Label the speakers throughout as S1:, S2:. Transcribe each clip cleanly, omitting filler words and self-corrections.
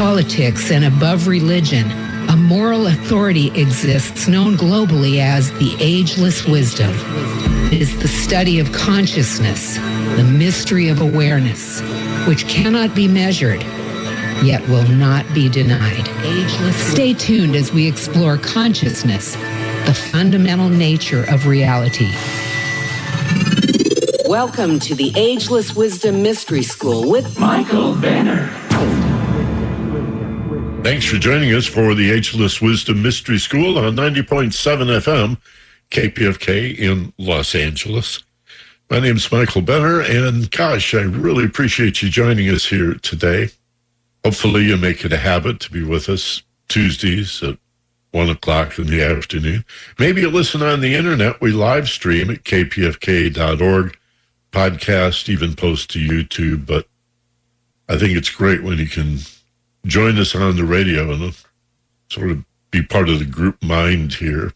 S1: politics and above religion, a moral authority exists known globally as the Ageless Wisdom. It is the study of consciousness, the mystery of awareness, which cannot be measured, yet will not be denied. Stay tuned as we explore consciousness, the fundamental nature of reality. Welcome to the Ageless Wisdom Mystery School with Michael Benner.
S2: Thanks for joining us for the Ageless Wisdom Mystery School on 90.7 FM, KPFK in Los Angeles. My name's Michael Benner, and gosh, I really appreciate you joining us here today. Hopefully you make it a habit to be with us Tuesdays at 1 o'clock in the afternoon. Maybe you listen on the internet. We live stream at kpfk.org, podcast, even post to YouTube. But I think it's great when you can join us on the radio and sort of be part of the group mind here.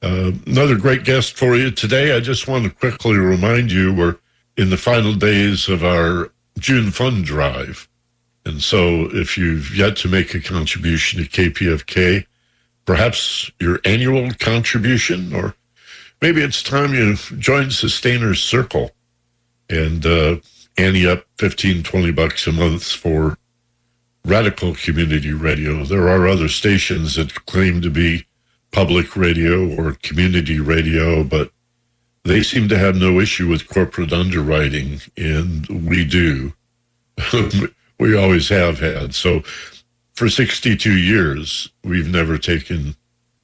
S2: Another great guest for you today. I just want to quickly remind you we're in the final days of our June Fund Drive. And so if you've yet to make a contribution to KPFK, perhaps your annual contribution, or maybe it's time you join Sustainers Circle and ante up $15-20 a month for Radical Community Radio. There are other stations that claim to be public radio or community radio, but they seem to have no issue with corporate underwriting, and we do. We always have had. So for 62 years, we've never taken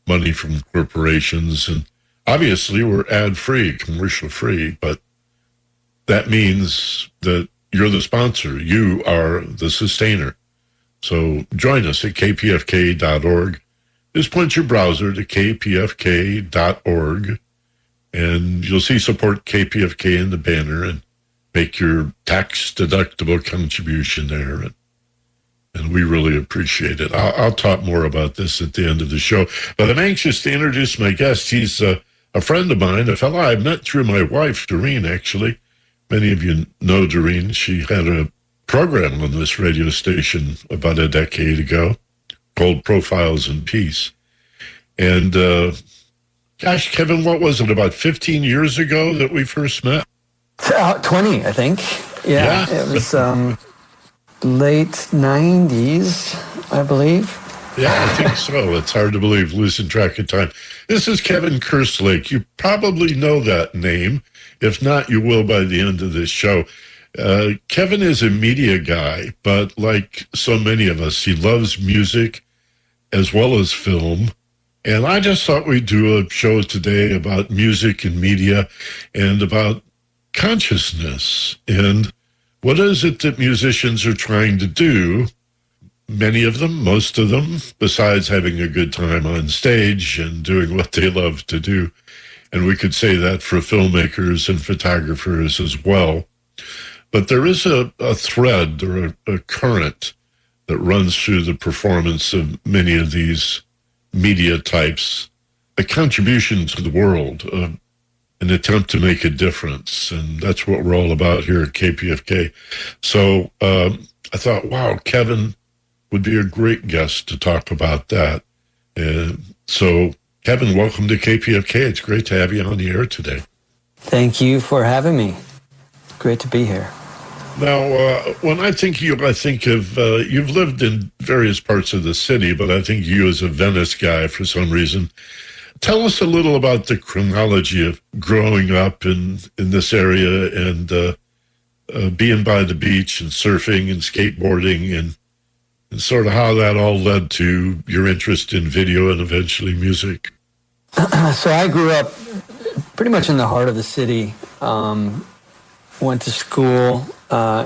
S2: money from corporations, and obviously we're ad-free, commercial-free, but that means that you're the sponsor. You are the sustainer. So join us at kpfk.org. Just point your browser to kpfk.org, and you'll see support KPFK in the banner and make your tax-deductible contribution there. And we really appreciate it. I'll talk more about this at the end of the show. But I'm anxious to introduce my guest. He's a friend of mine, a fellow I met through my wife, Doreen, actually. Many of you know Doreen. She had a program on this radio station about a decade ago called Profiles in Peace. And gosh, Kevin, what was it, about 15 years ago that we first met?
S3: 20, I think. Yeah. It was late 90s, I believe.
S2: Yeah, I think so. It's hard to believe, losing track of time. This is Kevin Kerslake. You probably know that name. If not, you will by the end of this show. Kevin is a media guy, but like so many of us, he loves music as well as film. And I just thought we'd do a show today about music and media and about consciousness and what is it that musicians are trying to do, many of them, most of them, besides having a good time on stage and doing what they love to do. And we could say that for filmmakers and photographers as well. But there is a thread or a current that runs through the performance of many of these media types, a contribution to the world, an attempt to make a difference. And that's what we're all about here at KPFK. So I thought, wow, Kevin would be a great guest to talk about that. So Kevin, welcome to KPFK. It's great to have you on the air today.
S3: Thank you for having me. Great to be here.
S2: Now, when I think of you, I think of, you've lived in various parts of the city, but I think you as a Venice guy for some reason. Tell us a little about the chronology of growing up in this area and being by the beach and surfing and skateboarding and sort of how that all led to your interest in video and eventually music.
S3: So I grew up pretty much in the heart of the city. Went to school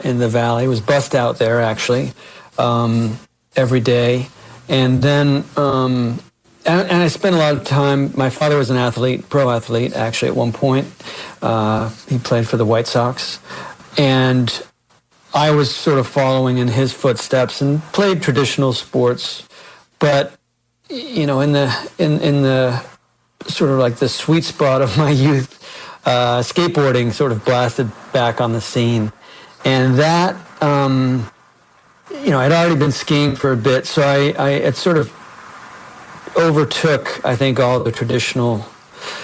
S3: in the Valley, was bussed out there actually every day. And then, and I spent a lot of time, my father was an athlete, pro athlete actually at one point. He played for the White Sox. And I was sort of following in his footsteps and played traditional sports. But, you know, in the sort of like the sweet spot of my youth, skateboarding sort of blasted back on the scene. And that I'd already been skiing for a bit, so it sort of overtook, I think, all the traditional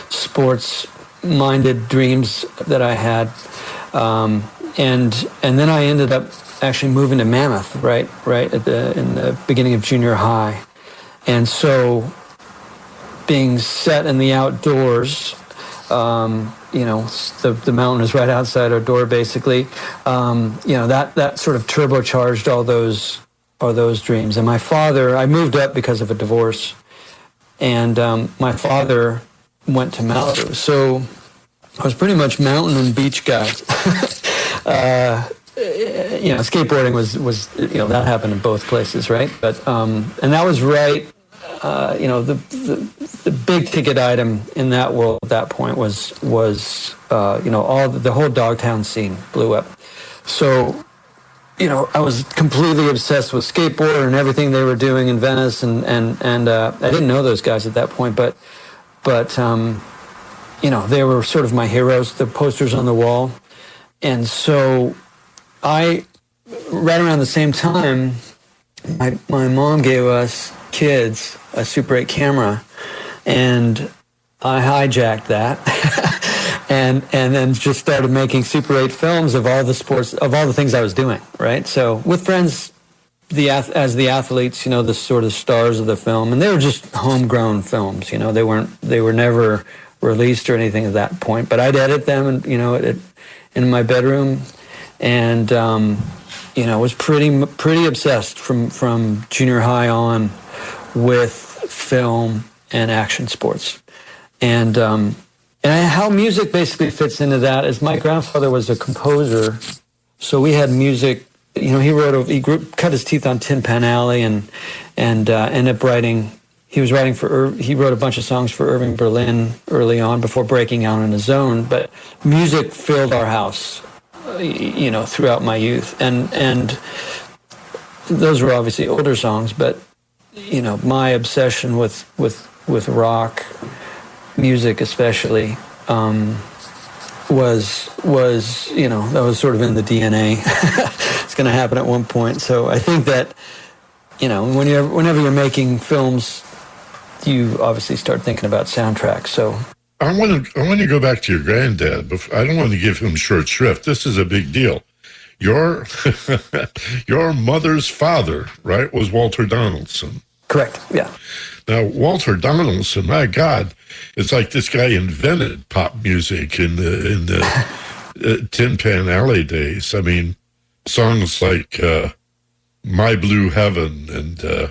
S3: sports-minded dreams that I had. And then I ended up actually moving to Mammoth, right in the beginning of junior high. And so being set in the outdoors, the mountain is right outside our door, basically. That sort of turbocharged all those dreams. And my father, I moved up because of a divorce, and my father went to Malibu. So I was pretty much mountain and beach guy. Skateboarding was that happened in both places, right? But and that was right. The big ticket item in that world at that point was the whole Dogtown scene blew up. So I was completely obsessed with skateboard and everything they were doing in Venice, and I didn't know those guys at that point, but they were sort of my heroes, the posters on the wall. And so right around the same time, my mom gave us kids a Super 8 camera, and I hijacked that and then just started making Super 8 films of all the sports, of all the things I was doing, right? So with friends, as the athletes, the sort of stars of the film, and they were just homegrown films, they were never released or anything at that point, but I'd edit them and in my bedroom, and was pretty obsessed from junior high on with film and action sports. And how music basically fits into that is my grandfather was a composer, so we had music. He cut his teeth on Tin Pan Alley and ended up writing. He wrote a bunch of songs for Irving Berlin early on before breaking out on his own. But music filled our house, throughout my youth, and those were obviously older songs. But my obsession with rock music, especially, was that was sort of in the DNA. It's going to happen at one point. So I think that whenever you're making films, you obviously start thinking about soundtracks. So
S2: I want to go back to your granddad, but I don't want to give him short shrift. This is a big deal. Your mother's father, right, was Walter Donaldson.
S3: Correct. Yeah.
S2: Now, Walter Donaldson, my God, it's like this guy invented pop music in the Tin Pan Alley days. I mean, songs like My Blue Heaven and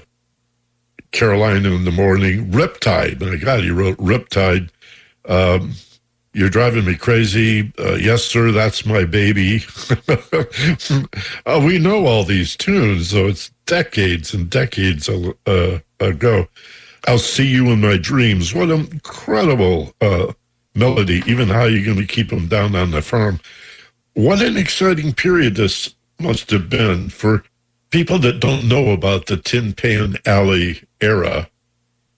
S2: Carolina in the Morning, Riptide. My God, he wrote Riptide. You're Driving Me Crazy. Yes, Sir, That's My Baby. We know all these tunes, so it's decades and decades ago. I'll See You in My Dreams. What an incredible melody. Even How You Gonna Keep Them Down on the Farm. What an exciting period this must have been for people that don't know about the Tin Pan Alley era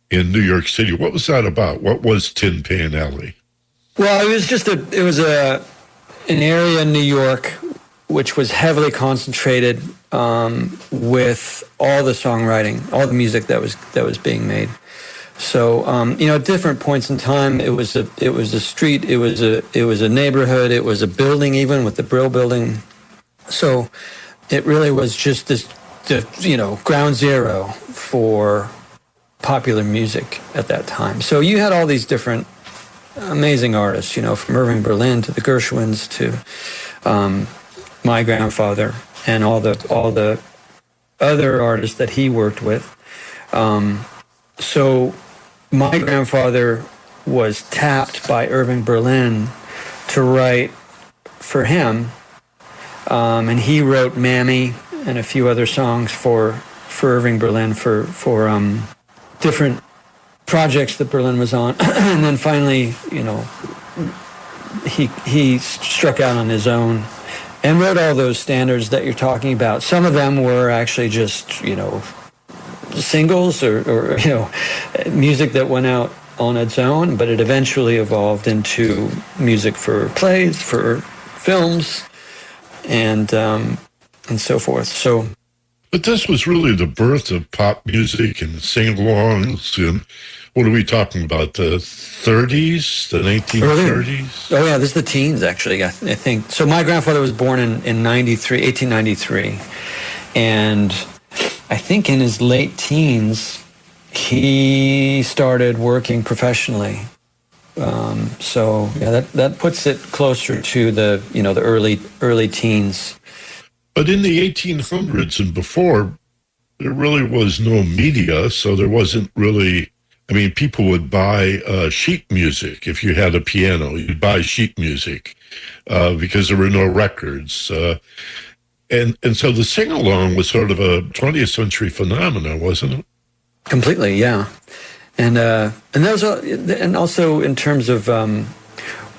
S2: in New York City. What was that about? What was Tin Pan Alley?
S3: Well, it was an area in New York which was heavily concentrated with all the songwriting, all the music that was being made. So at different points in time, it was a street, it was a neighborhood, it was a building, even with the Brill Building. So it really was just the ground zero for popular music at that time. So you had all these different amazing artists, from Irving Berlin to the Gershwins to my grandfather and all the other artists that he worked with. So my grandfather was tapped by Irving Berlin to write for him, and he wrote Mammy and a few other songs for Irving Berlin for different projects that Berlin was on. And then finally, he struck out on his own and wrote all those standards that you're talking about. Some of them were actually just, singles or music that went out on its own, but it eventually evolved into music for plays, for films, and so forth. So
S2: But this was really the birth of pop music and sing-alongs. And what are we talking about? The 30s, the 1930s?
S3: Oh, yeah, this is the teens, actually, I think. So my grandfather was born in 1893. And I think in his late teens, he started working professionally. So yeah, that puts it closer to the early teens.
S2: But in the 1800s and before, there really was no media, so there wasn't really. I mean, people would buy sheet music. If you had a piano, you'd buy sheet music because there were no records. And so the sing-along was sort of a 20th century phenomenon, wasn't it?
S3: Completely, yeah. And also in terms of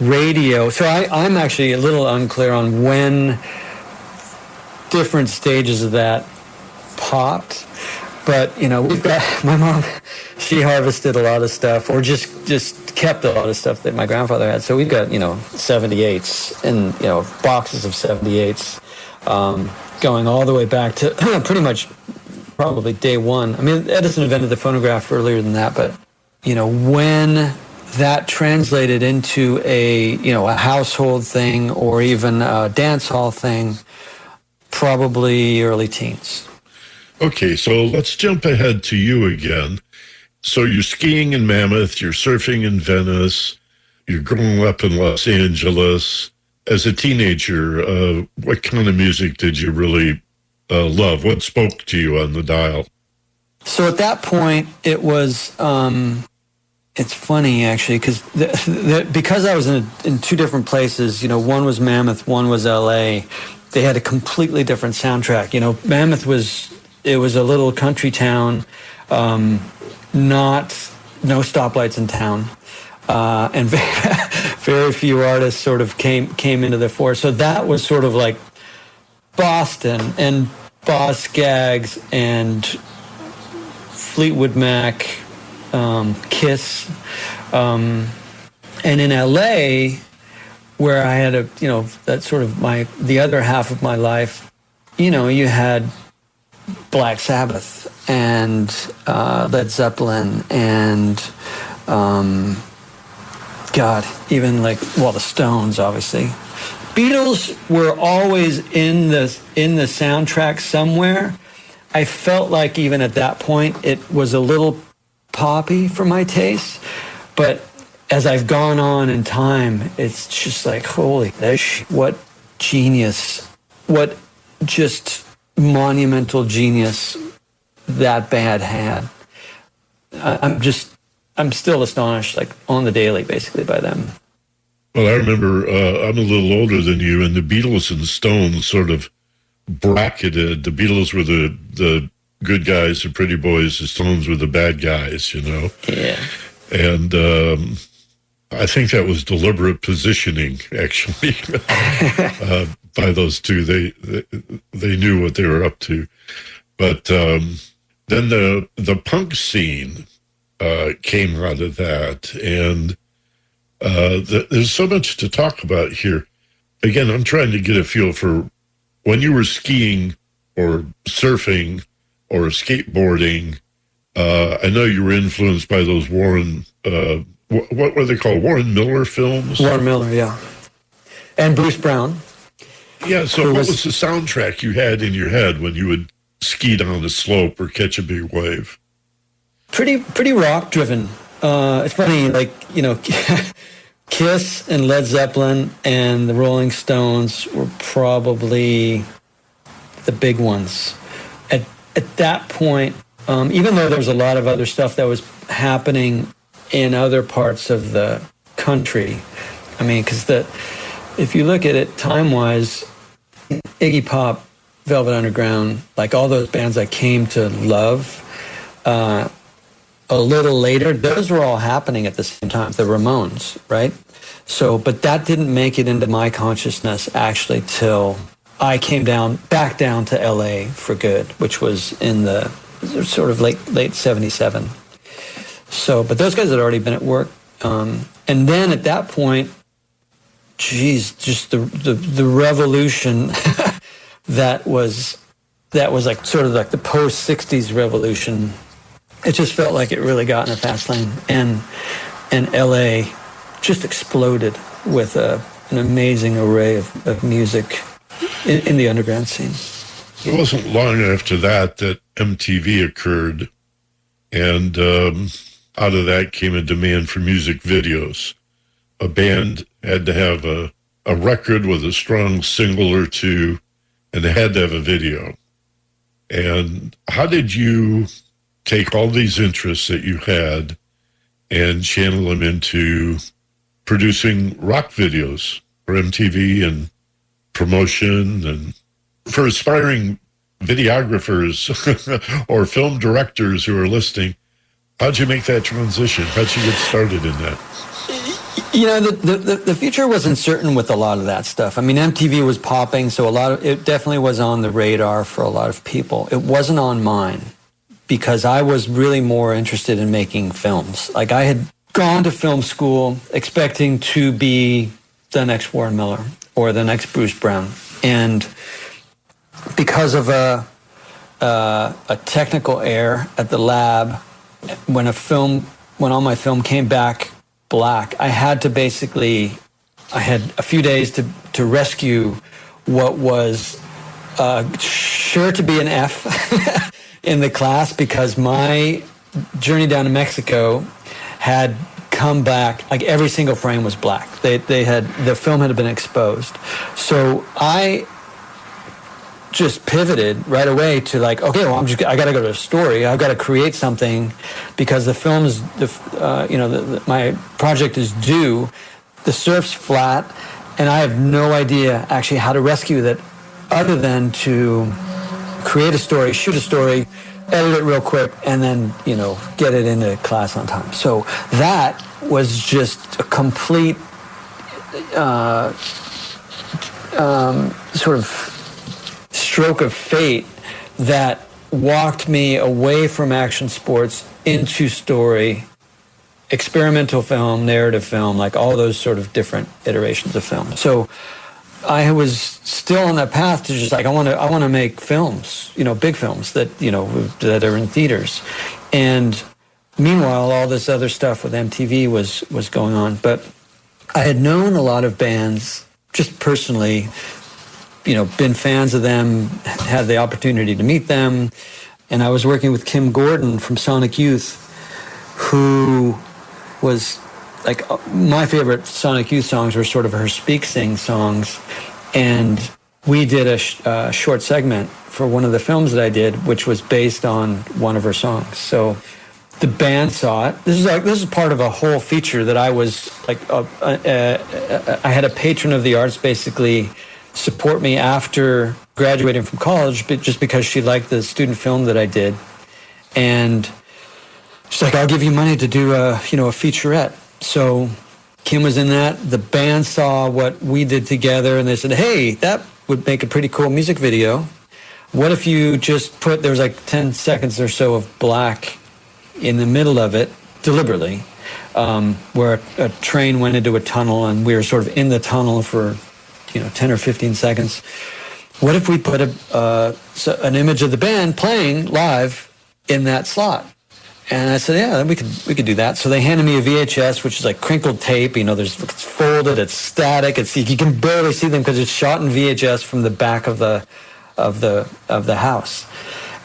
S3: radio. So I'm actually a little unclear on when different stages of that popped. But, we've got, my mom, she harvested a lot of stuff, or just kept a lot of stuff that my grandfather had. So we've got, 78s and, boxes of 78s going all the way back to pretty much probably day one. I mean, Edison invented the phonograph earlier than that, but, when that translated into a household thing or even a dance hall thing, probably early teens.
S2: Okay, so let's jump ahead to you again. So you're skiing in Mammoth, you're surfing in Venice, you're growing up in Los Angeles. As a teenager, what kind of music did you really love? What spoke to you on the dial?
S3: So at that point, it was, it's funny actually, because I was in two different places, one was Mammoth, one was LA, they had a completely different soundtrack. Mammoth was a little country town, no stoplights in town, and very few artists sort of came into the fore. So that was sort of like Boston and Boz Scaggs and Fleetwood Mac, Kiss, and in LA, where I had that sort of the other half of my life, you had Black Sabbath and Led Zeppelin and even the Stones, obviously. Beatles were always in the soundtrack somewhere. I felt like even at that point it was a little poppy for my taste, but as I've gone on in time, it's just like, holy, what genius, what just monumental genius that band had. I'm still astonished, on the daily, basically, by them.
S2: Well, I remember I'm a little older than you, and the Beatles and the Stones sort of bracketed. The Beatles were the good guys, the pretty boys. The Stones were the bad guys,
S3: Yeah.
S2: And I think that was deliberate positioning, actually, by those two. They knew what they were up to. But then the punk scene came out of that, and there's so much to talk about here. Again, I'm trying to get a feel for when you were skiing or surfing or skateboarding. I know you were influenced by those Warren, what were they called? Warren Miller films?
S3: Warren Miller, yeah. And Bruce Brown.
S2: Yeah, so what was the soundtrack you had in your head when you would ski down a slope or catch a big wave?
S3: Pretty rock driven. It's funny, Kiss and Led Zeppelin and the Rolling Stones were probably the big ones. At that point, even though there was a lot of other stuff that was happening in other parts of the country, I mean, because if you look at it time-wise, Iggy Pop, Velvet Underground, all those bands I came to love, a little later, those were all happening at the same time, the Ramones, right? So, but that didn't make it into my consciousness actually till I came back down to LA for good, which was in the sort of late 77. So, but those guys had already been at work. And then at that point, geez, just the revolution that was that was like sort of like the post-60s revolution. It just felt like it really got in a fast lane. And LA just exploded with an amazing array of music in the underground scene.
S2: It wasn't long after that MTV occurred, and out of that came a demand for music videos. A band had to have a record with a strong single or two, and they had to have a video. And how did you take all these interests that you had and channel them into producing rock videos for MTV and promotion? And for aspiring videographers or film directors who are listening, how'd you make that transition? How'd you get started in that?
S3: You know, the future wasn't certain with a lot of that stuff. I mean, MTV was popping, so it definitely was on the radar for a lot of people. It wasn't on mine because I was really more interested in making films. Like, I had gone to film school expecting to be the next Warren Miller or the next Bruce Brown. And because of a technical error at the lab, when all my film came back black, I had a few days to rescue what was sure to be an F in the class, because my journey down to Mexico had come back, like every single frame was black. The film had been exposed. So I just pivoted right away to like, okay, well, I got to go to a story. I've got to create something because the film is, my project is due. The surf's flat, and I have no idea actually how to rescue that, other than to create a story, shoot a story, edit it real quick, and then get it into class on time. So that was just a complete sort of stroke of fate that walked me away from action sports into story, experimental film, narrative film, like all those sort of different iterations of film. So I was still on that path to just like, I want to make films, big films that are in theaters. And meanwhile, all this other stuff with MTV was going on. But I had known a lot of bands just personally, been fans of them, had the opportunity to meet them. And I was working with Kim Gordon from Sonic Youth, who was like, my favorite Sonic Youth songs were sort of her speak sing songs. And we did a short segment for one of the films that I did, which was based on one of her songs. So the band saw it. This is part of a whole feature that I was like, I had a patron of the arts basically support me after graduating from college, but just because she liked the student film that I did. And she's like, I'll give you money to do a featurette. So Kim was in that. The band saw what we did together, and they said, hey, that would make a pretty cool music video. What if you just there was like 10 seconds or so of black in the middle of it, deliberately, where a train went into a tunnel, and we were sort of in the tunnel for 10 or 15 seconds. What if we put an image of the band playing live in that slot? And I said, yeah, we could do that. So they handed me a VHS, which is like crinkled tape. It's folded, it's static. You can barely see them because it's shot in VHS from the back of the house.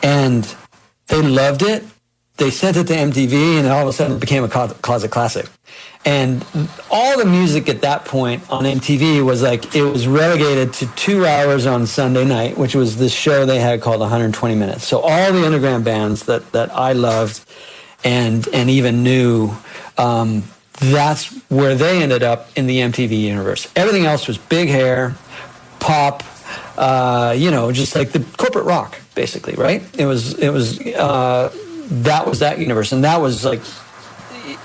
S3: And they loved it. They sent it to MTV, and all of a sudden it became a closet classic. And all the music at that point on MTV was like, it was relegated to 2 hours on Sunday night, which was this show they had called 120 Minutes. So all the underground bands that I loved and even knew, that's where they ended up in the MTV universe. Everything else was big hair, pop, just like the corporate rock, basically, right? It was that was that universe. And that was like,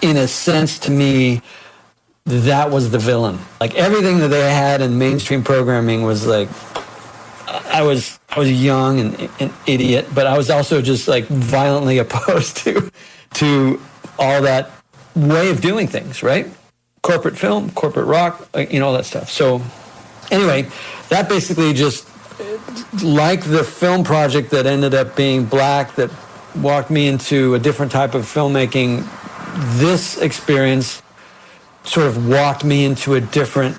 S3: in a sense, to me, that was the villain. Like everything that they had in mainstream programming was like, I was young and an idiot, but I was also just like violently opposed to all that way of doing things, right? Corporate film, corporate rock, all that stuff. So anyway, that basically just like the film project that ended up being Black, that walked me into a different type of filmmaking, this experience sort of walked me into a different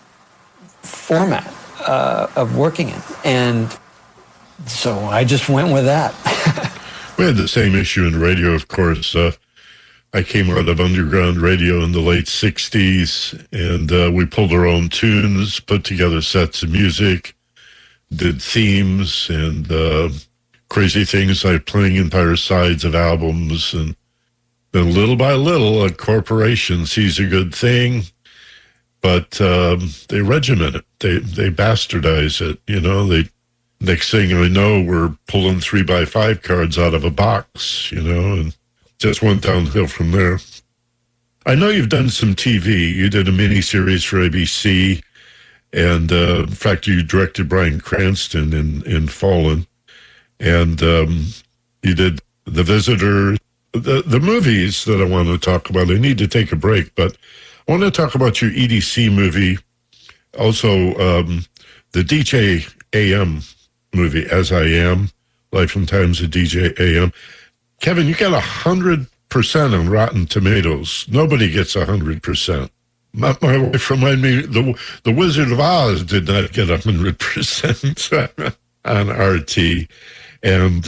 S3: format of working in. And so I just went with that.
S2: We had the same issue in radio, of course. I came out of underground radio in the late 60s, and we pulled our own tunes, put together sets of music, did themes, and crazy things like playing entire sides of albums. And then little by little, a corporation sees a good thing, but they regiment it. They bastardize it. Next thing I know, we're pulling 3x5 cards out of a box, and just went downhill from there. I know you've done some TV. You did a miniseries for ABC, and in fact, you directed Bryan Cranston in Fallen, and you did The Visitor. The movies that I want to talk about, I need to take a break, but I want to talk about your EDC movie, also the DJ AM movie, As I Am, Life and Times of DJ AM. Kevin, you got 100% on Rotten Tomatoes. Nobody gets 100%. My wife reminded me, the Wizard of Oz did not get 100% on RT. And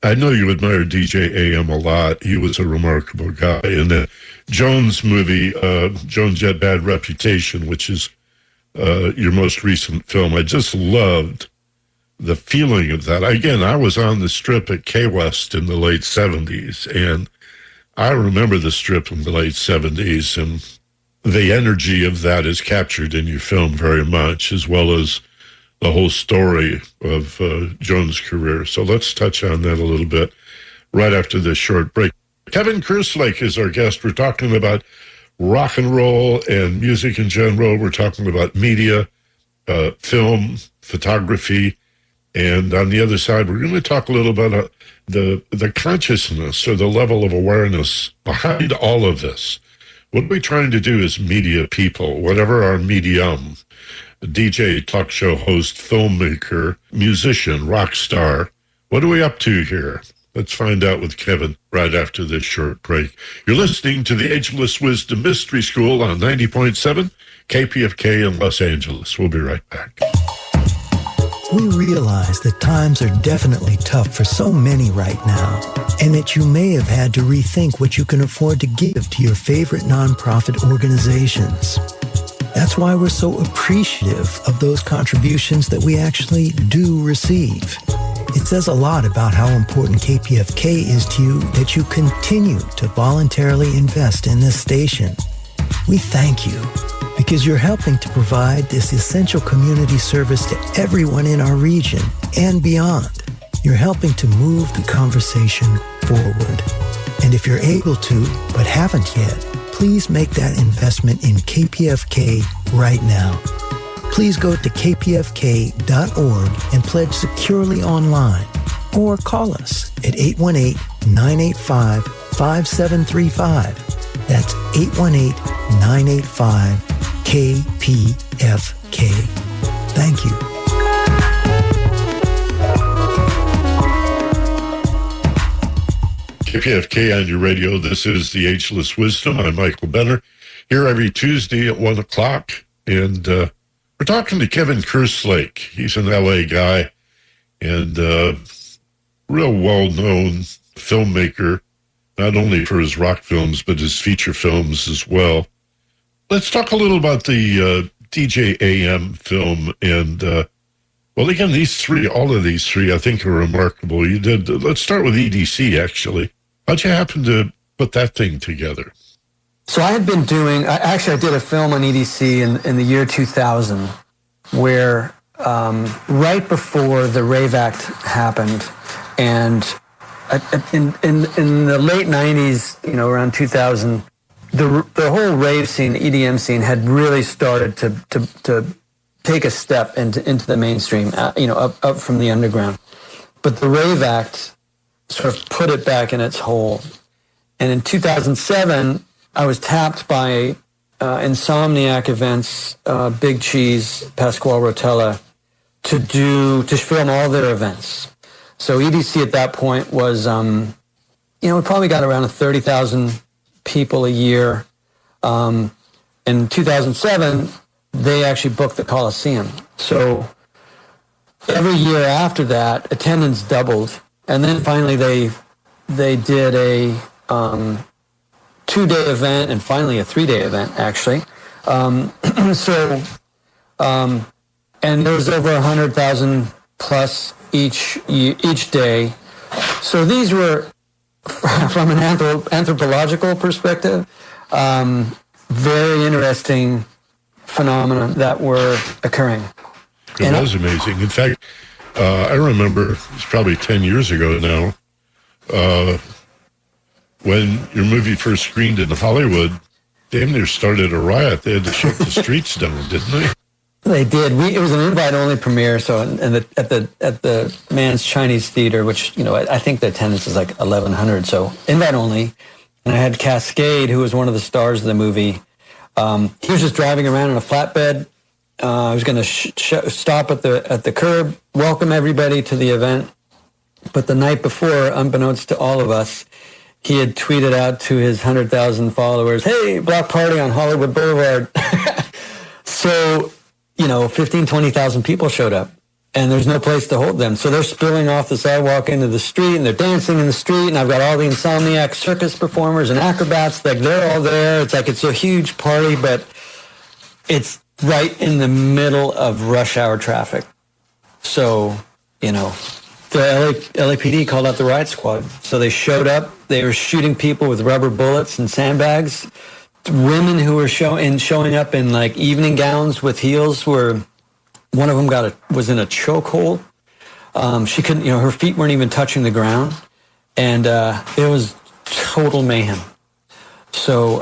S2: I know you admire DJ AM a lot. He was a remarkable guy. And the Jones movie, Jones Had Bad Reputation, which is your most recent film, I just loved the feeling of that. Again, I was on the Strip at Key West in the late 70s, and I remember the Strip in the late 70s, and the energy of that is captured in your film very much, as well as the whole story of Jones' career. So let's touch on that a little bit right after this short break. Kevin Kerslake is our guest. We're talking about rock and roll and music in general. We're talking about media, film, photography. And on the other side, we're going to talk a little about the consciousness or the level of awareness behind all of this. What we're trying to do as media people, whatever our medium, DJ, talk show host, filmmaker, musician, rock star, what are we up to here? Let's find out with Kevin right after this short break. You're listening to the Ageless Wisdom Mystery School on 90.7 KPFK in Los Angeles. We'll be right back.
S4: We realize that times are definitely tough for so many right now, and that you may have had to rethink what you can afford to give to your favorite nonprofit organizations. That's why we're so appreciative of those contributions that we actually do receive. It says a lot about how important KPFK is to you that you continue to voluntarily invest in this station. We thank you, because you're helping to provide this essential community service to everyone in our region and beyond. You're helping to move the conversation forward. And if you're able to, but haven't yet, please make that investment in KPFK right now. Please go to kpfk.org and pledge securely online, or call us at 818-985-5735. That's 818-985-KPFK. Thank you.
S2: KPFK on your radio. This is the Ageless Wisdom. I'm Michael Benner, here every Tuesday at 1 o'clock. And we're talking to Kevin Kerslake. He's an LA guy and real well-known filmmaker, not only for his rock films, but his feature films as well. Let's talk a little about the DJ AM film. And, well, again, all of these three, I think are remarkable. Let's start with EDC, actually. How'd you happen to put that thing together?
S3: So I had been I did a film on EDC in the year 2000, where right before the Rave Act happened, and in the late 90s, around 2000, the whole rave scene, the EDM scene, had really started to take a step into the mainstream, up from the underground. But the Rave Act sort of put it back in its hole. And in 2007, I was tapped by Insomniac Events, Big Cheese, Pasquale Rotella, to film all their events. So EDC at that point was, we probably got around 30,000 people a year. In 2007, they actually booked the Coliseum. So every year after that, attendance doubled. And then finally they did a 2-day event and finally a 3-day event, actually. And there was over 100,000 plus each day. So these were, from an anthropological perspective, very interesting phenomena that were occurring.
S2: It was amazing. In fact, I remember, it's probably 10 years ago now, when your movie first screened in Hollywood, damn near started a riot. They had to shut the streets down, didn't they?
S3: They did. It was an invite-only premiere, so at the Mann's Chinese Theater, which I think the attendance is like 1,100, so invite-only. And I had Cascade, who was one of the stars of the movie. He was just driving around in a flatbed. I was going to stop at the curb, welcome everybody to the event. But the night before, unbeknownst to all of us, he had tweeted out to his 100,000 followers, "Hey, block party on Hollywood Boulevard." So 15, 20,000 people showed up, and there's no place to hold them. So they're spilling off the sidewalk into the street, and they're dancing in the street, and I've got all the Insomniac circus performers and acrobats, like they're all there. It's like it's a huge party, but it's right in the middle of rush hour traffic. So, the LAPD called out the riot squad. So they showed up. They were shooting people with rubber bullets and sandbags. Women who were showing up in like evening gowns with heels one of them was in a chokehold. She couldn't, her feet weren't even touching the ground. And it was total mayhem. So,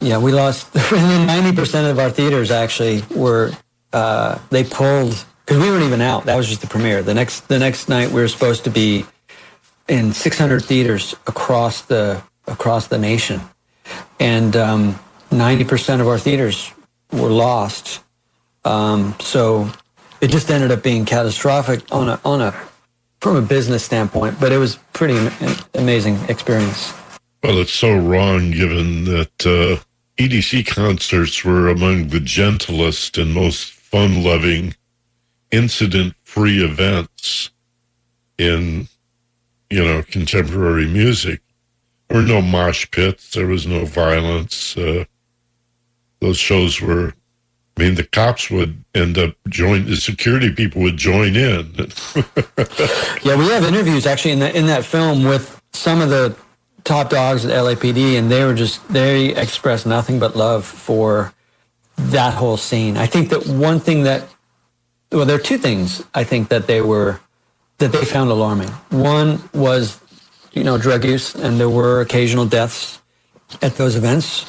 S3: we lost 90% of our theaters actually were, they pulled, because we weren't even out. That was just the premiere. The next night we were supposed to be in 600 theaters across the nation. And 90% of our theaters were lost. So it just ended up being catastrophic from a business standpoint, but it was pretty amazing experience.
S2: Well, it's so wrong given that EDC concerts were among the gentlest and most fun-loving, incident-free events in, contemporary music. There were no mosh pits. There was no violence. Those shows were, the cops would end up the security people would join in.
S3: Yeah, we have interviews actually in that film with some of the top dogs at LAPD, and they expressed nothing but love for that whole scene. I think that one thing there are two things I think that they found alarming. One was, drug use, and there were occasional deaths at those events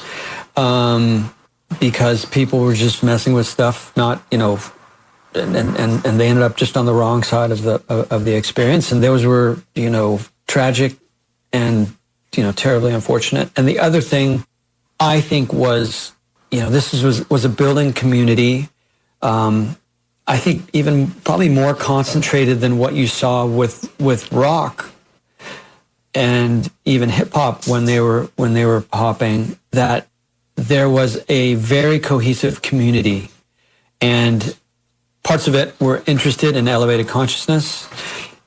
S3: because people were just messing with stuff, not, and they ended up just on the wrong side of the experience, and those were, tragic and, terribly unfortunate. And the other thing I think was, this was a building community. I think even probably more concentrated than what you saw with rock and even hip hop when they were popping, that there was a very cohesive community, and parts of it were interested in elevated consciousness.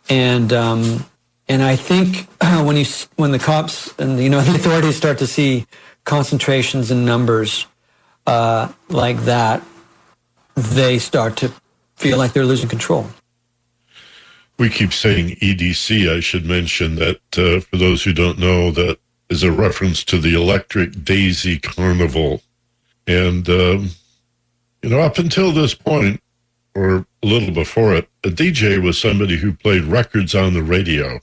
S3: And I think when the cops and the authorities start to see concentrations in numbers like that, they start to feel like they're losing control.
S2: We keep saying EDC. I should mention that for those who don't know, that is a reference to the Electric Daisy Carnival. And, up until this point, or a little before it, a DJ was somebody who played records on the radio.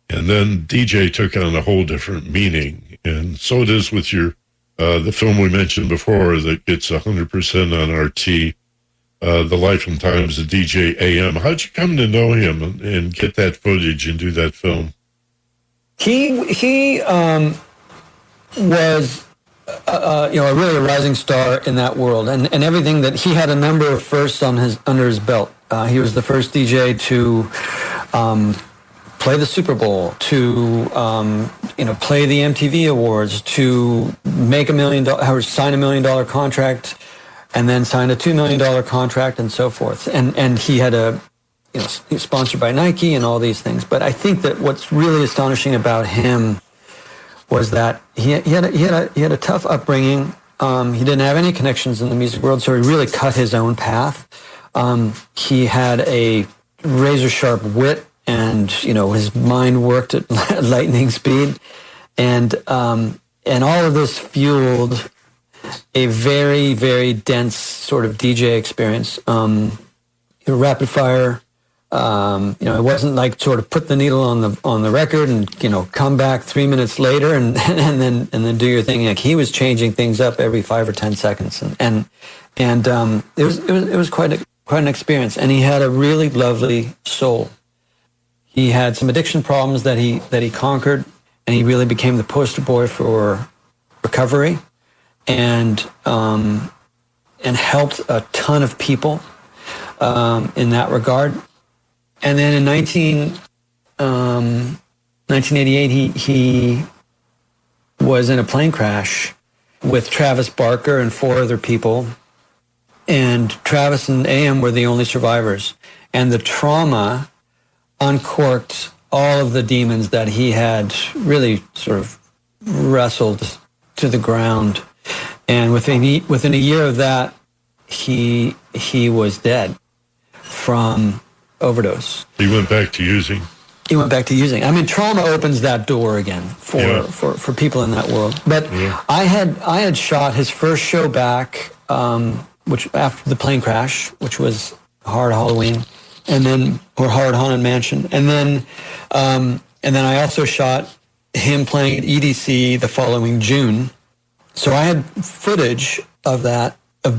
S2: And then DJ took on a whole different meaning. And so it is with the film we mentioned before that gets 100% on RT, The Life and Times of DJ AM. How'd you come to know him and get that footage and do that film?
S3: He was a really rising star in that world, and everything that he had a number of firsts under his belt. He was the first DJ to play the Super Bowl, to play the MTV Awards, to make $1 million or sign $1 million contract, and then sign a $2 million contract, and so forth. And he had he was sponsored by Nike and all these things. But I think that what's really astonishing about him was that he had a tough upbringing. He didn't have any connections in the music world, so he really cut his own path. He had a razor sharp wit, and his mind worked at lightning speed, and all of this fueled a very, very dense sort of DJ experience. Rapid fire. It wasn't like sort of put the needle on the record and come back 3 minutes later and then do your thing. Like, he was changing things up every 5 or 10 seconds, and it was quite an experience. And he had a really lovely soul. He had some addiction problems that he conquered, and he really became the poster boy for recovery, and helped a ton of people in that regard. And then in 1988, he was in a plane crash with Travis Barker and 4 other people. And Travis and AM were the only survivors. And the trauma uncorked all of the demons that he had really sort of wrestled to the ground. And within a year of that, he was dead from overdose.
S2: He went back to using.
S3: I mean, trauma opens that door again for people in that world. But I had shot his first show back, which after the plane crash, which was Hard Halloween, or Hard Haunted Mansion, and then I also shot him playing at EDC the following June. So I had footage of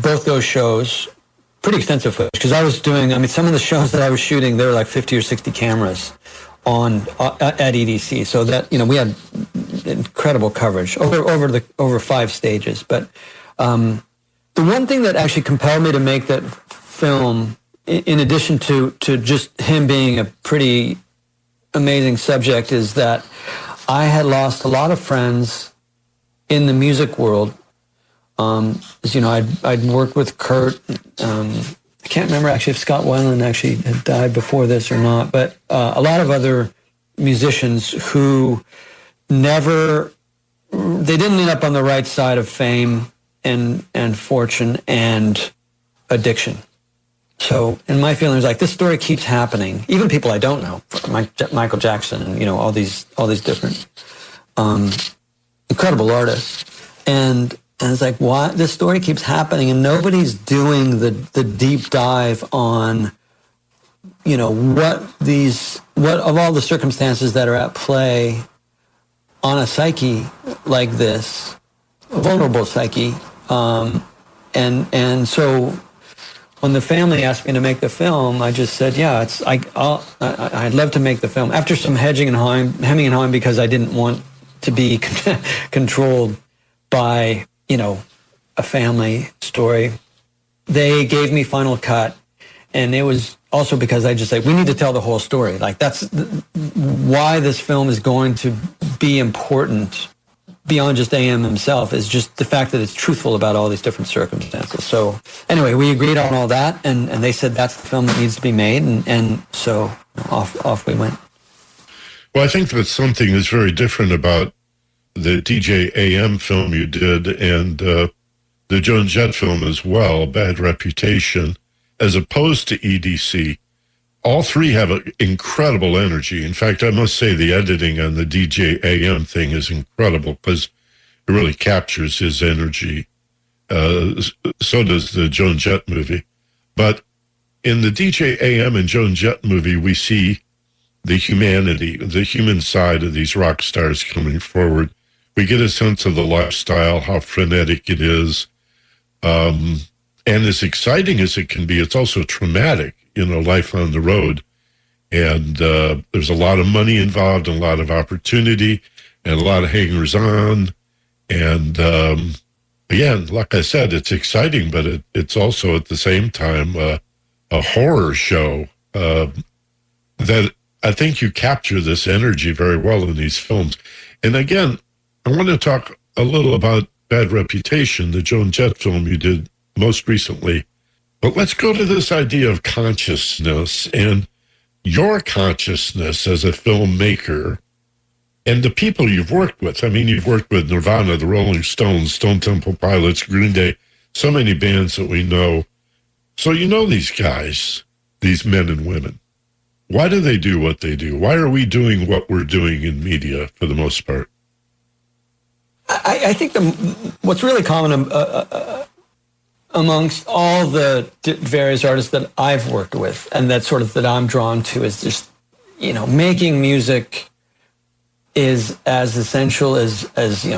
S3: both those shows. Pretty extensive footage, because I was doing, some of the shows that I was shooting, there were like 50 or 60 cameras at EDC. So that, we had incredible coverage over 5 stages. But the one thing that actually compelled me to make that film, in addition to just him being a pretty amazing subject, is that I had lost a lot of friends in the music world. I'd worked with Kurt. I can't remember actually if Scott Weiland actually had died before this or not, but a lot of other musicians who they didn't end up on the right side of fame and fortune and addiction. So, and my feeling is like, this story keeps happening. Even people I don't know, Michael Jackson, and all these different incredible artists, and it's like, why this story keeps happening, and nobody's doing the deep dive on, what of all the circumstances that are at play on a psyche like this, a vulnerable psyche, and so when the family asked me to make the film, I just said, I'd love to make the film. After some hemming and hawing, because I didn't want to be controlled by a family story. They gave me final cut, and it was also because I just said, we need to tell the whole story. Like, that's why this film is going to be important beyond just AM himself, is just the fact that it's truthful about all these different circumstances. So anyway, we agreed on all that, and they said that's the film that needs to be made, and so off we went.
S2: Well, I think that's something that's very different about the DJ AM film you did and the Joan Jett film as well, Bad Reputation, as opposed to EDC. All 3 have an incredible energy. In fact, I must say the editing on the DJ AM thing is incredible, because it really captures his energy. So does the Joan Jett movie. But in the DJ AM and Joan Jett movie, we see the humanity, the human side of these rock stars coming forward. We get a sense of the lifestyle, how frenetic it is. And as exciting as it can be, it's also traumatic, life on the road. And there's a lot of money involved, and a lot of opportunity, and a lot of hangers-on. And again, like I said, it's exciting, but it's also at the same time a horror show that I think you capture this energy very well in these films. And again, I want to talk a little about Bad Reputation, the Joan Jett film you did most recently. But let's go to this idea of consciousness and your consciousness as a filmmaker and the people you've worked with. I mean, you've worked with Nirvana, the Rolling Stones, Stone Temple Pilots, Green Day, so many bands that we know. So you know these guys, these men and women. Why do they do what they do? Why are we doing what we're doing in media for the most part?
S3: I think what's really common amongst all the various artists that I've worked with and that I'm drawn to is just, making music is as essential as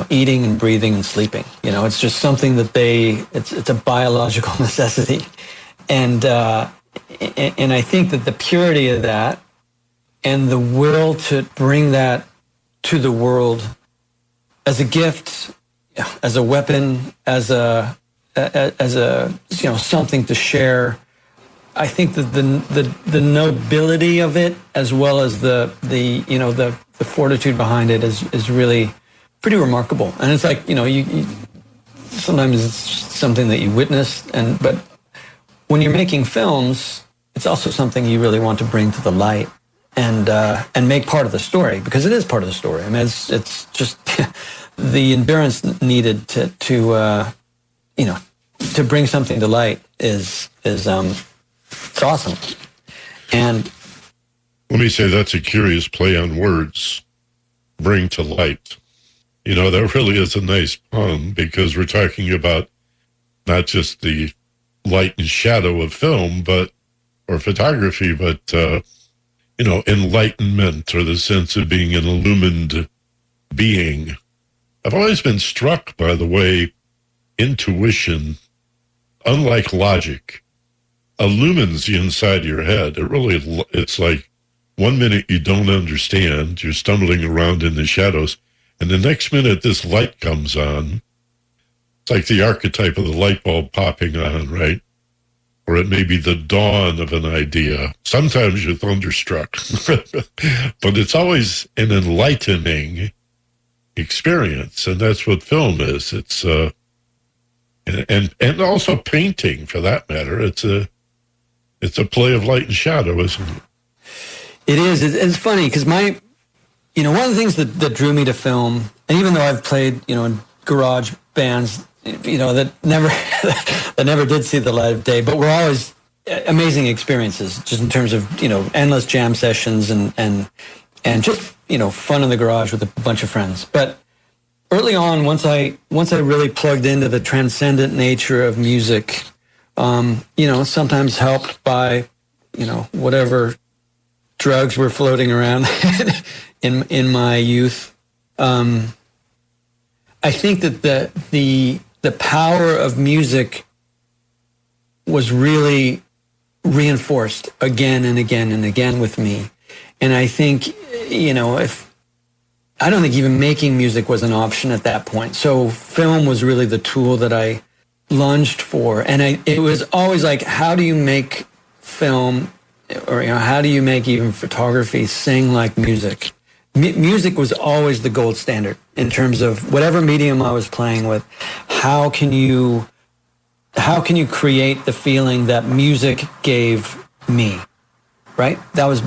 S3: eating and breathing and sleeping. It's just something that it's a biological necessity. And I think that the purity of that and the will to bring that to the world as a gift, as a weapon, as a something to share. I think that the nobility of it, as well as the fortitude behind it, is really pretty remarkable. And it's like you sometimes it's something that you witness, but when you're making films, it's also something you really want to bring to the light and make part of the story, because it is part of the story. I mean, it's just the endurance needed to bring something to light is it's awesome. And
S2: let me say that's a curious play on words. Bring to light. That really is a nice pun, because we're talking about not just the light and shadow of film, or photography, but enlightenment, or the sense of being an illumined being. I've always been struck by the way intuition, unlike logic, illumines the inside of your head. It's like 1 minute you don't understand, you're stumbling around in the shadows, and the next minute this light comes on. It's like the archetype of the light bulb popping on, right? Or it may be the dawn of an idea. Sometimes you're thunderstruck, but it's always an enlightening experience, and that's what film is. It's and also painting, for that matter. It's a play of light and shadow, isn't it?
S3: It is. It's funny because one of the things that drew me to film, and even though I've played in garage bands, that never did see the light of day, but were always amazing experiences, just in terms of endless jam sessions and just fun in the garage with a bunch of friends. But early on, once I really plugged into the transcendent nature of music, sometimes helped by whatever drugs were floating around in my youth, I think that the power of music was really reinforced again and again and again with me. And I think, I don't think even making music was an option at that point. So film was really the tool that I lunged for. And it was always like, how do you make film, or how do you make even photography sing like music? Music was always the gold standard in terms of whatever medium I was playing with. How can you create the feeling that music gave me, right? That was.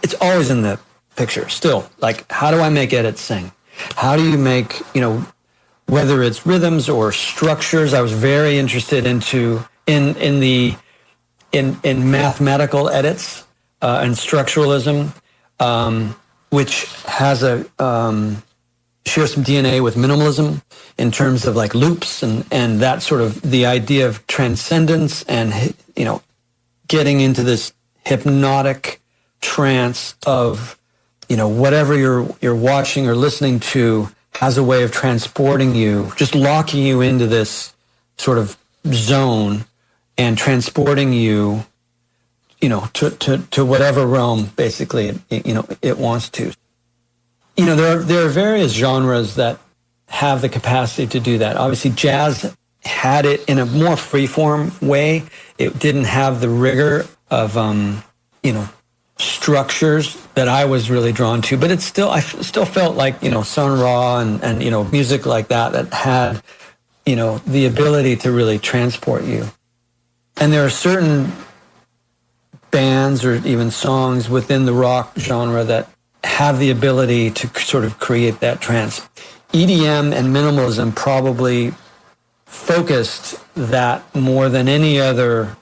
S3: It's always in the picture still. Like, how do I make edits sing? How do you make whether it's rhythms or structures? I was very interested in mathematical edits and structuralism. Which has shares some DNA with minimalism in terms of like loops and that sort of the idea of transcendence and, getting into this hypnotic trance of, whatever you're watching or listening to has a way of transporting you, just locking you into this sort of zone and transporting you to whatever realm, basically, it wants to. There are various genres that have the capacity to do that. Obviously, jazz had it in a more freeform way. It didn't have the rigor of, structures that I was really drawn to. But I still felt like, Sun Ra and music like that had, the ability to really transport you. And there are certain bands or even songs within the rock genre that have the ability to sort of create that trance. EDM and minimalism probably focused that more than any other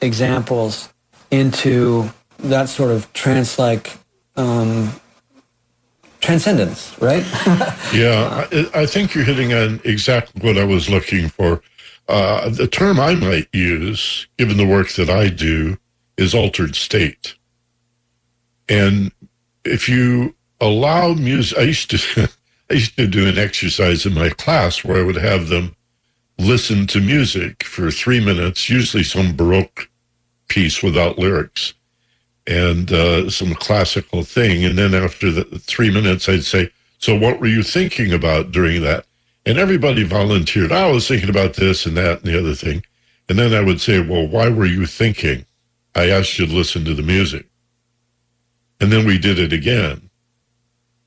S3: examples into that sort of trance-like transcendence, right?
S2: Yeah, I think you're hitting on exactly what I was looking for. The term I might use, given the work that I do, is altered state. And if you allow music, I used to do an exercise in my class where I would have them listen to music for 3 minutes, usually some Baroque piece without lyrics, and some classical thing. And then after the 3 minutes, I'd say, so what were you thinking about during that? And everybody volunteered. I was thinking about this and that and the other thing. And then I would say, well, why were you thinking? I asked you to listen to the music. And then we did it again.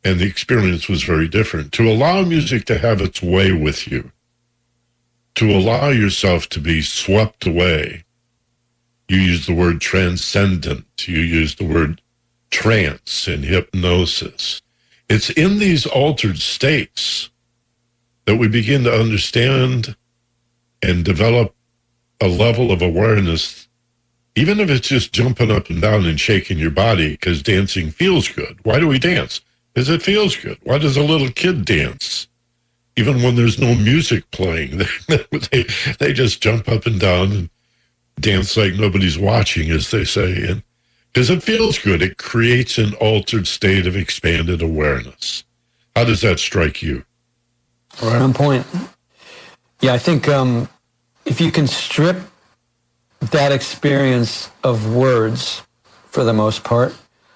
S2: And the experience was very different. To allow music to have its way with you, to allow yourself to be swept away. You use the word transcendent. You use the word trance and hypnosis. It's in these altered states that we begin to understand and develop a level of awareness, even if it's just jumping up and down and shaking your body, because dancing feels good. Why do we dance? Because it feels good. Why does a little kid dance? Even when there's no music playing, they just jump up and down and dance like nobody's watching, as they say. And because it feels good, it creates an altered state of expanded awareness. How does that strike you?
S3: Right on point. Yeah, I think if you can strip that experience of words, for the most part,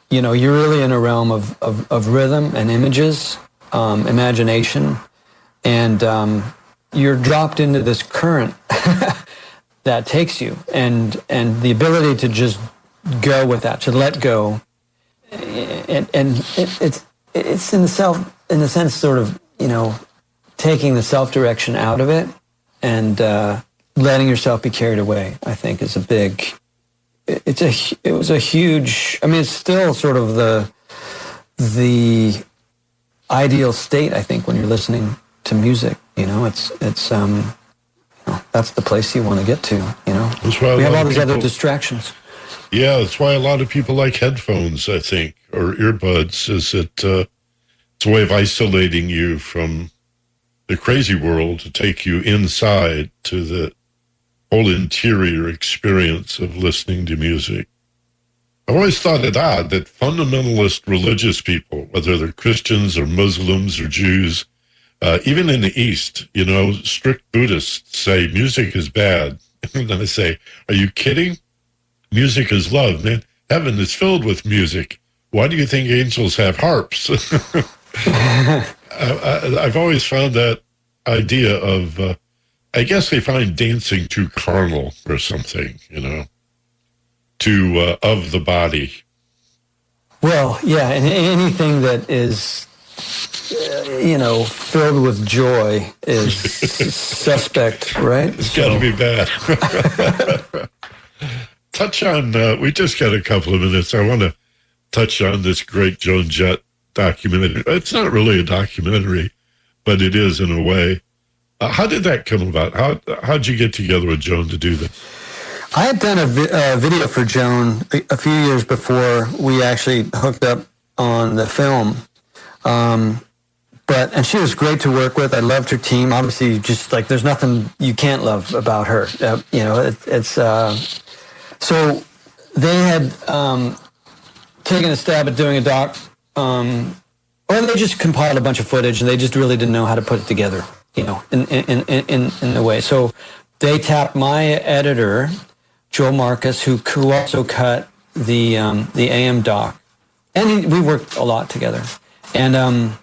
S3: you're really in a realm of rhythm and images, imagination, and you're dropped into this current that takes you, and the ability to just go with that, to let go, and it's in a sense, sort of, taking the self-direction out of it and letting yourself be carried away, I think, is a big. It was a huge. I mean, it's still sort of the ideal state, I think, when you're listening to music. It's that's the place you want to get to.
S2: That's why
S3: we have all these other distractions.
S2: Yeah, that's why a lot of people like headphones, I think, or earbuds. Is it's a way of isolating you from the crazy world to take you inside to the whole interior experience of listening to music. I've always thought it odd that fundamentalist religious people, whether they're Christians or Muslims or Jews, even in the East, strict Buddhists say music is bad. And I say, are you kidding? Music is love, man. Heaven is filled with music. Why do you think angels have harps? I've always found that idea of, I guess they find dancing too carnal or something, too of the body.
S3: Well, yeah, and anything that is, filled with joy is suspect, right?
S2: It's got to be bad. Touch on, we just got a couple of minutes. I want to touch on this great Joan Jett documentary. It's not really a documentary, but it is in a way. How did that come about? How'd you get together with Joan to do this?
S3: I had done a video for Joan a few years before we actually hooked up on the film. And she was great to work with. I loved her team. Obviously, just like there's nothing you can't love about her. So they had taken a stab at doing a doc, or they just compiled a bunch of footage, and they just really didn't know how to put it together, in the way. So they tapped my editor, Joel Marcus, who also cut the AM doc, and we worked a lot together. And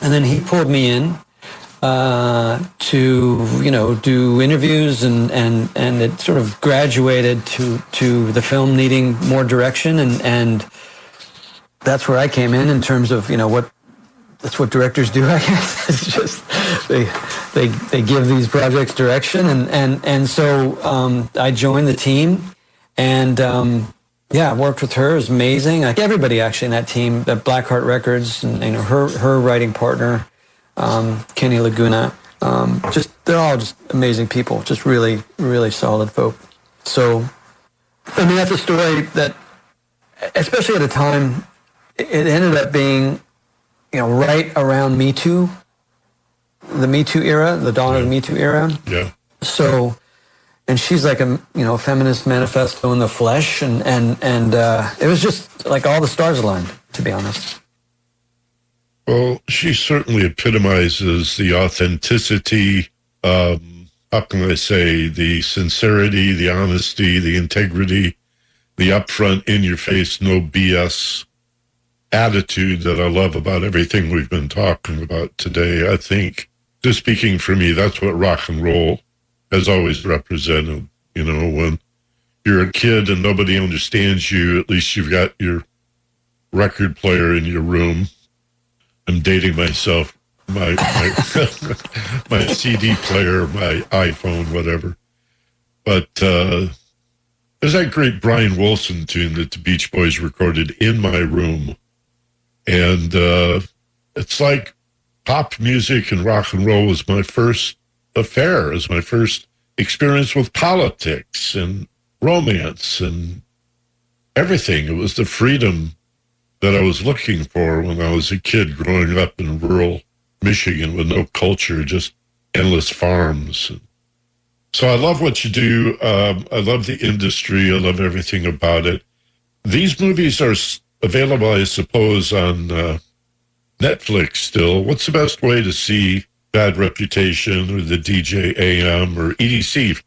S3: then he pulled me in to do interviews, and it sort of graduated to the film needing more direction, and that's where I came in terms of that's what directors do, I guess. It's just they give these projects direction, and so I joined the team, and I worked with her. It was amazing. Like everybody actually in that team, at Blackheart Records, and her writing partner, Kenny Laguna. They're all just amazing people. Just really, really solid folk. So, I mean, that's a story that, especially at a time, it ended up being, right around Me Too, the Me Too era, the dawn of the Me Too era.
S2: Yeah.
S3: So, and she's like a feminist manifesto in the flesh, and it was just like all the stars aligned, to be honest.
S2: Well, she certainly epitomizes the authenticity, how can I say, the sincerity, the honesty, the integrity, the upfront, in-your-face, no BS attitude that I love about everything we've been talking about today. I think, just speaking for me, that's what rock and roll has always represented. When you're a kid and nobody understands you, at least you've got your record player in your room. I'm dating myself, my my CD player, my iPhone, whatever. But there's that great Brian Wilson tune that the Beach Boys recorded, In My Room. And it's like pop music and rock and roll was my first affair, was my first experience with politics and romance and everything. It was the freedom that I was looking for when I was a kid growing up in rural Michigan with no culture, just endless farms. So I love what you do. I love the industry. I love everything about it. These movies are available, I suppose, on Netflix still. What's the best way to see Bad Reputation or the DJ AM or EDC?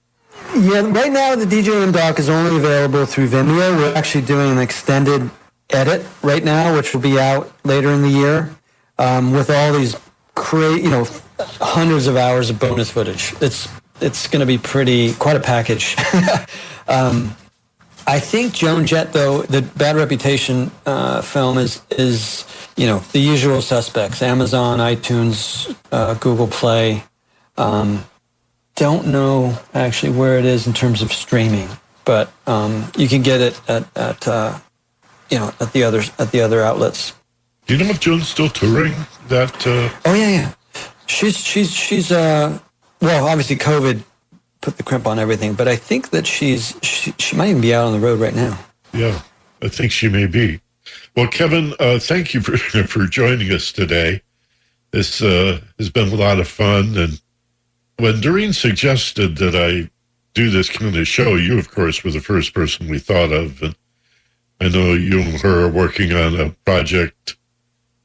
S3: Yeah, right now the DJ AM doc is only available through Vimeo. We're actually doing an extended edit right now, which will be out later in the year, with all these hundreds of hours of bonus footage. It's going to be quite a package. I think Joan Jett, though, the Bad Reputation film is the usual suspects: Amazon, iTunes, Google Play. Don't know actually where it is in terms of streaming, but you can get it at the other outlets.
S2: Do you know if Joan's still touring?
S3: Oh yeah. She's well, obviously COVID put the crimp on everything, but I think that she might even be out on the road right now.
S2: Yeah, I think she may be. Well, Kevin, thank you for joining us today. This has been a lot of fun, and when Doreen suggested that I do this kind of show, you, of course, were the first person we thought of, and I know you and her are working on a project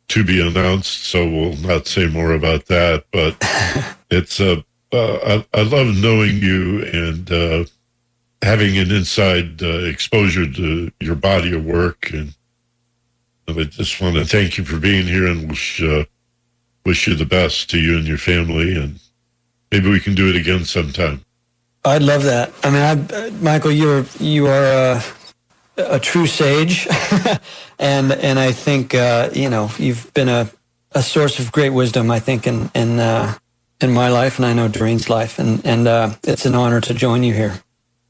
S2: to be announced, so we'll not say more about that, but it's I love knowing you and having an inside exposure to your body of work, and I just want to thank you for being here and wish you the best to you and your family, and maybe we can do it again sometime.
S3: I'd love that. I mean, Michael, you are a true sage, and I think you've been a source of great wisdom, I think, in my life, and I know Doreen's life, and it's an honor to join you here.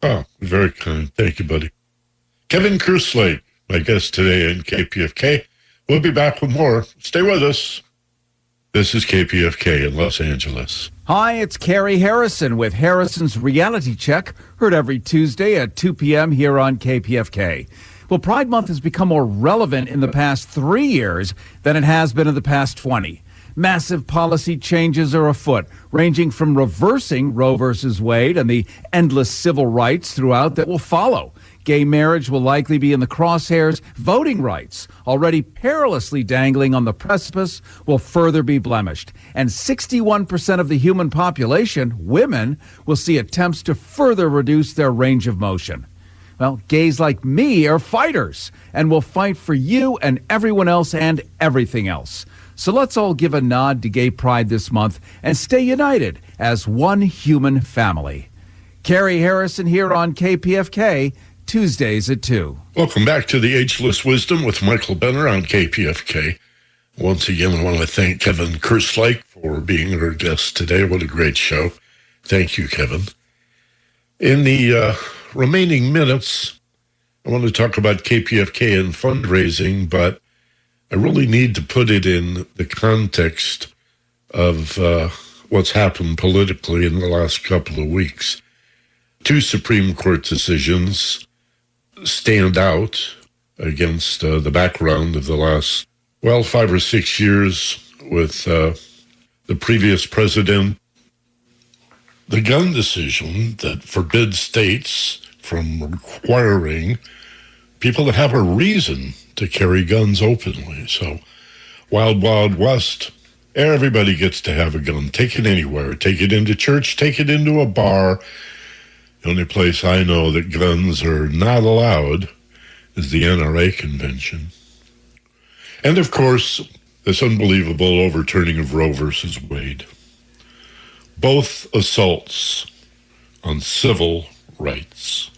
S2: Oh, very kind. Thank you, buddy. Kevin Kerslake, my guest today in KPFK. We'll be back with more. Stay with us. This is KPFK in Los Angeles.
S5: Hi, it's Carrie Harrison with Harrison's Reality Check, heard every Tuesday at 2 p.m. here on KPFK. Well, Pride Month has become more relevant in the past 3 years than it has been in the past 20. Massive policy changes are afoot, ranging from reversing Roe versus Wade and the endless civil rights throughout that will follow. Gay marriage will likely be in the crosshairs. Voting rights, already perilously dangling on the precipice, will further be blemished. And 61% of the human population, women, will see attempts to further reduce their range of motion. Well, gays like me are fighters and will fight for you and everyone else and everything else. So let's all give a nod to Gay Pride this month and stay united as one human family. Carrie Harrison here on KPFK, Tuesdays at 2.
S2: Welcome back to the Ageless Wisdom with Michael Benner on KPFK. Once again, I want to thank Kevin Kerslake for being our guest today. What a great show. Thank you, Kevin. In the remaining minutes, I want to talk about KPFK and fundraising, but I really need to put it in the context of what's happened politically in the last couple of weeks. 2 Supreme Court decisions stand out against the background of the last, 5 or 6 years with the previous president. The gun decision that forbids states from requiring people to have a reason to carry guns openly. So, Wild Wild West, everybody gets to have a gun. Take it anywhere. Take it into church. Take it into a bar. The only place I know that guns are not allowed is the NRA convention. And, of course, this unbelievable overturning of Roe versus Wade. Both assaults on civil rights.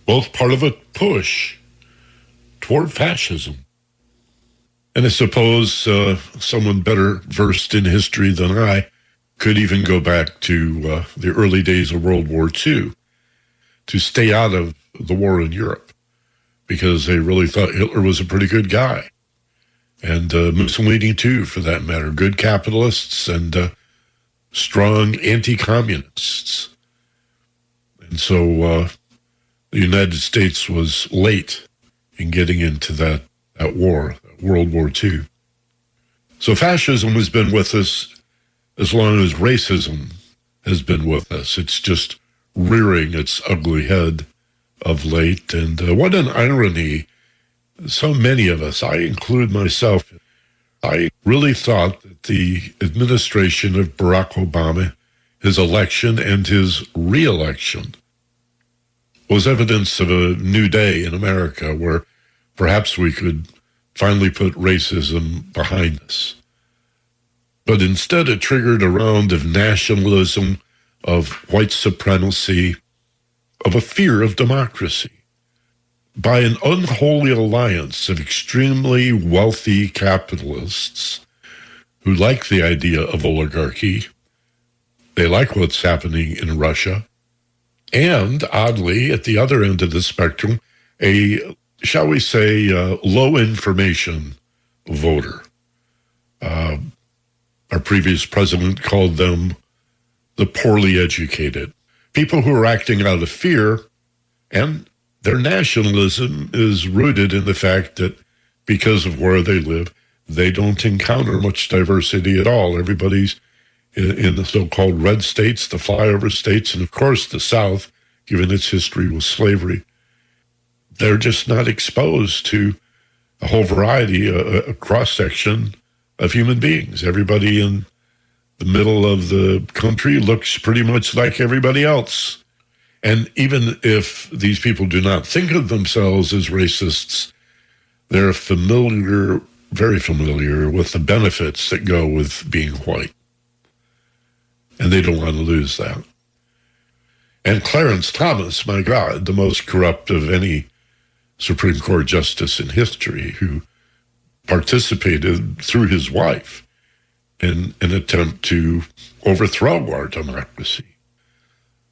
S2: Both part of a push toward fascism. And I suppose someone better versed in history than I could even go back to the early days of World War II to stay out of the war in Europe because they really thought Hitler was a pretty good guy. And Mussolini, too, for that matter. Good capitalists and strong anti-communists. And so the United States was late in getting into that war, World War II. So fascism has been with us as long as racism has been with us. It's just rearing its ugly head of late. And what an irony. So many of us, I include myself, I really thought that the administration of Barack Obama, his election and his re-election, was evidence of a new day in America where perhaps we could finally put racism behind us. But instead it triggered a round of nationalism, of white supremacy, of a fear of democracy by an unholy alliance of extremely wealthy capitalists who like the idea of oligarchy. They like what's happening in Russia. And oddly, at the other end of the spectrum, a, shall we say, low information voter. Our previous president called them the poorly educated. People who are acting out of fear, and their nationalism is rooted in the fact that because of where they live, they don't encounter much diversity at all. Everybody's in the so-called red states, the flyover states, and of course the South, given its history with slavery. They're just not exposed to a whole variety, a cross-section of human beings. Everybody in the middle of the country looks pretty much like everybody else. And even if these people do not think of themselves as racists, they're familiar, very familiar with the benefits that go with being white. And they don't want to lose that. And Clarence Thomas, my God, the most corrupt of any Supreme Court justice in history, who participated through his wife in an attempt to overthrow our democracy.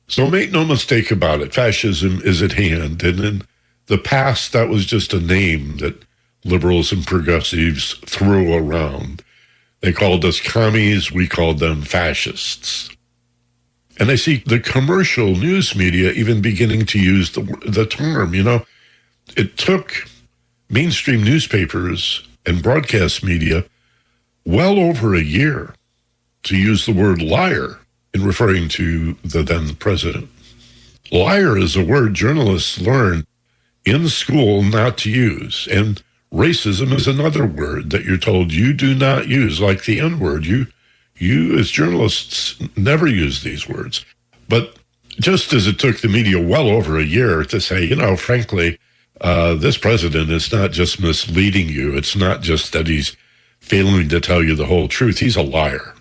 S2: So make no mistake about it, fascism is at hand. And in the past, that was just a name that liberals and progressives threw around. They called us commies, we called them fascists. And I see the commercial news media even beginning to use the term. You know, it took mainstream newspapers and broadcast media well over a year to use the word liar in referring to the then president. Liar is a word journalists learn in school not to use. And racism is another word that you're told you do not use, like the N-word. You as journalists never use these words. But just as it took the media well over a year to say, you know, frankly, this president is not just misleading you. It's not just that he's failing to tell you the whole truth. He's a liar.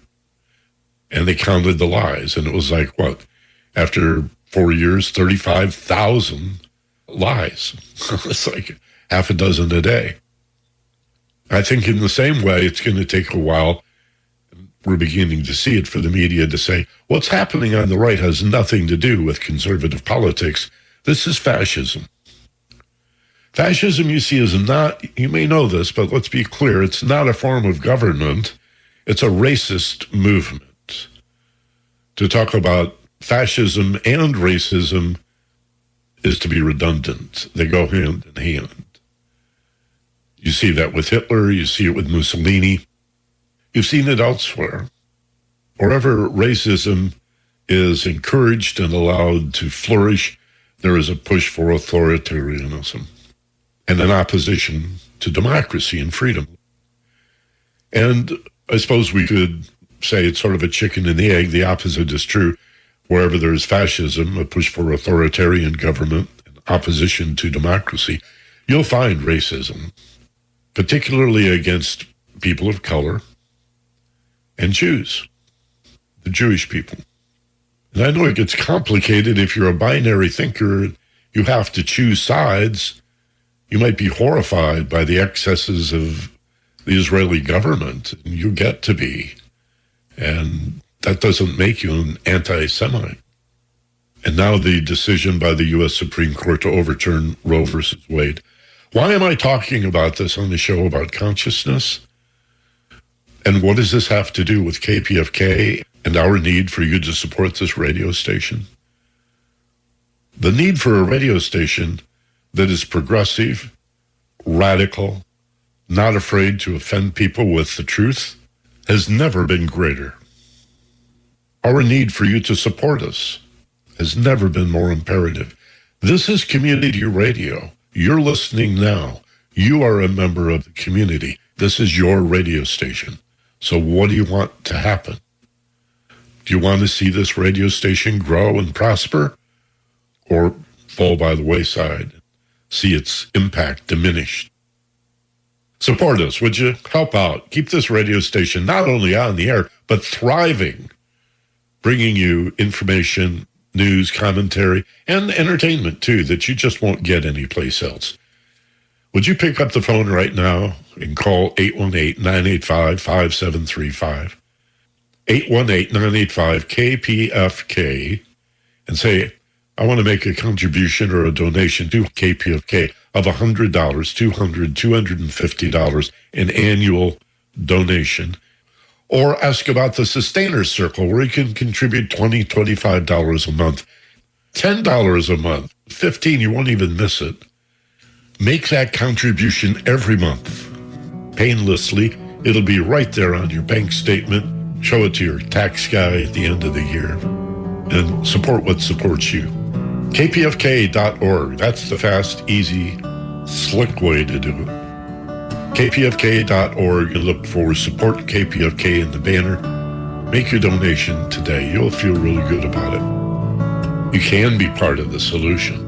S2: And they counted the lies. And it was like, what? After 4 years, 35,000 lies. It's like half a dozen a day. I think in the same way, it's going to take a while. We're beginning to see it for the media to say, what's happening on the right has nothing to do with conservative politics. This is fascism. Fascism, you see, is not, you may know this, but let's be clear, it's not a form of government. It's a racist movement. To talk about fascism and racism is to be redundant. They go hand in hand. You see that with Hitler, you see it with Mussolini. You've seen it elsewhere. Wherever racism is encouraged and allowed to flourish, there is a push for authoritarianism and an opposition to democracy and freedom. And I suppose we could say it's sort of a chicken and the egg. The opposite is true. Wherever there is fascism, a push for authoritarian government, and opposition to democracy, you'll find racism, particularly against people of color and Jews, the Jewish people. And I know it gets complicated. If you're a binary thinker, you have to choose sides. You might be horrified by the excesses of the Israeli government, and you get to be. And that doesn't make you an anti-Semite. And now the decision by the U.S. Supreme Court to overturn Roe versus Wade. Why am I talking about this on the show about consciousness? And what does this have to do with KPFK and our need for you to support this radio station? The need for a radio station that is progressive, radical, not afraid to offend people with the truth has never been greater. Our need for you to support us has never been more imperative. This is community radio. You're listening now. You are a member of the community. This is your radio station. So what do you want to happen? Do you want to see this radio station grow and prosper, or fall by the wayside, see its impact diminished? Support us, would you? Help out. Keep this radio station not only on the air, but thriving, bringing you information, news, commentary, and entertainment, too, that you just won't get anyplace else. Would you pick up the phone right now and call 818-985-5735, 818-985-KPFK, and say, I want to make a contribution or a donation to KPFK of $100, $200, $250 in annual donation. Or ask about the Sustainers Circle, where you can contribute $20, $25 a month, $10 a month, $15, you won't even miss it. Make that contribution every month, painlessly. It'll be right there on your bank statement. Show it to your tax guy at the end of the year. And support what supports you. KPFK.org. That's the fast, easy, slick way to do it. KPFK.org, and look for Support KPFK in the banner. Make your donation today. You'll feel really good about it. You can be part of the solution.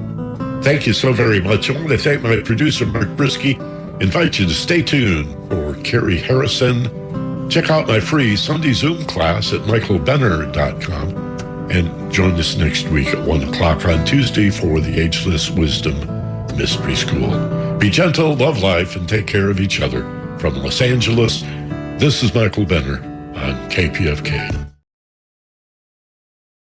S2: Thank you so very much. I want to thank my producer, Mark Brisky. Invite you to stay tuned for Carrie Harrison. Check out my free Sunday Zoom class at michaelbenner.com. And join us next week at 1 o'clock on Tuesday for the Ageless Wisdom Mystery School. Be gentle, love life, and take care of each other. From Los Angeles, this is Michael Benner on KPFK.